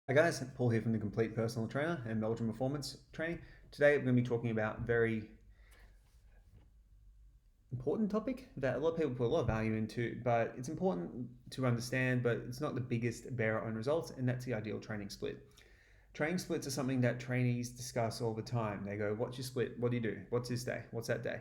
Hi guys, Paul here from the Complete Personal Trainer and Meldrum Performance Training. Today we're going to be talking about a very important topic that a lot of people put a lot of value into, but it's important to understand, but it's not the biggest bearer on results, and that's the ideal training split. Training splits are something that trainees discuss all the time. They go, what's your split? What do you do? What's this day? What's that day?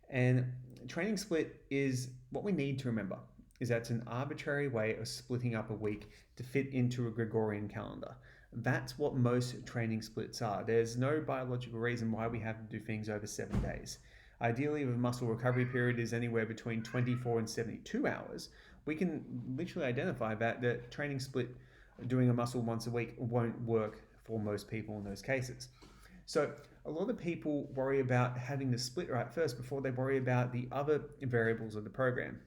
And training split is what we need to remember is that it's an arbitrary way of splitting up a week to fit into a Gregorian calendar. That's what most training splits are. There's no biological reason why we have to do things over 7 days. Ideally, if a muscle recovery period is anywhere between 24 and 72 hours, we can literally identify that the training split doing a muscle once a week won't work for most people in those cases. So a lot of people worry about having the split right first before they worry about the other variables of the program.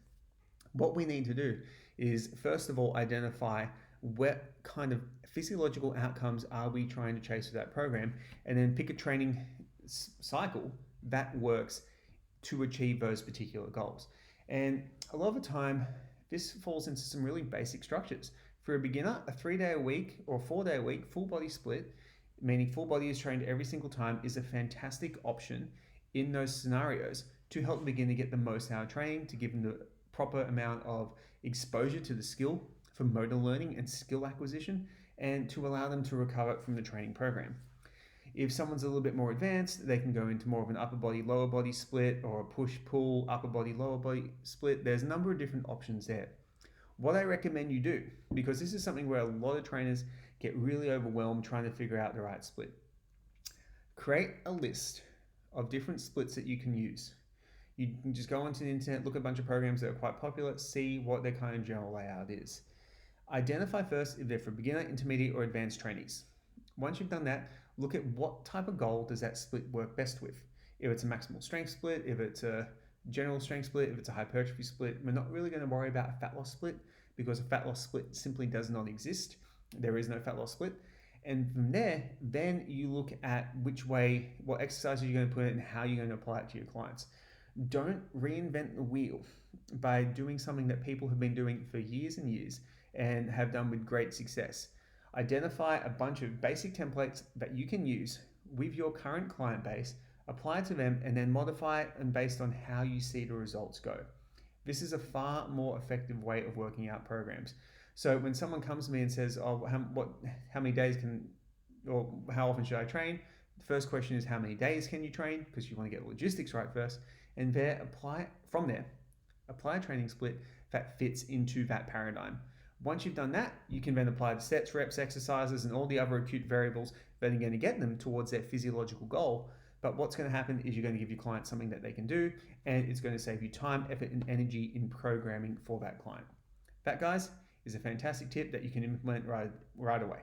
What we need to do is first of all identify what kind of physiological outcomes are we trying to chase with that program, and then pick a training cycle that works to achieve those particular goals. And a lot of the time, this falls into some really basic structures. For a beginner, a 3-day a week or 4-day a week full body split, meaning full body is trained every single time, is a fantastic option in those scenarios to help the beginner get the most out of training, to give them the proper amount of exposure to the skill for motor learning and skill acquisition, and to allow them to recover from the training program. If someone's a little bit more advanced, they can go into more of an upper body, lower body split, or a push-pull, upper body, lower body split. There's a number of different options there. What I recommend you do, because this is something where a lot of trainers get really overwhelmed trying to figure out the right split. Create a list of different splits that you can use. You can just go onto the internet, look at a bunch of programs that are quite popular, see what their kind of general layout is. Identify first if they're for beginner, intermediate, or advanced trainees. Once you've done that, look at what type of goal does that split work best with. If it's a maximal strength split, if it's a general strength split, if it's a hypertrophy split, we're not really going to worry about a fat loss split because a fat loss split simply does not exist. There is no fat loss split. And from there, then you look at which way, what exercises you're going to put in and how you're going to apply it to your clients. Don't reinvent the wheel by doing something that people have been doing for years and years and have done with great success. Identify a bunch of basic templates that you can use with your current client base, apply it to them, and then modify it and based on how you see the results go. This is a far more effective way of working out programs. So when someone comes to me and says, "Oh, how many days can, or how often should I train?" The first question is, how many days can you train? Because you want to get the logistics right first, and from there, apply a training split that fits into that paradigm. Once you've done that, you can then apply the sets, reps, exercises, and all the other acute variables that are going to get them towards their physiological goal. But what's going to happen is you're going to give your client something that they can do, and it's going to save you time, effort, and energy in programming for that client. That, guys, is a fantastic tip that you can implement right away.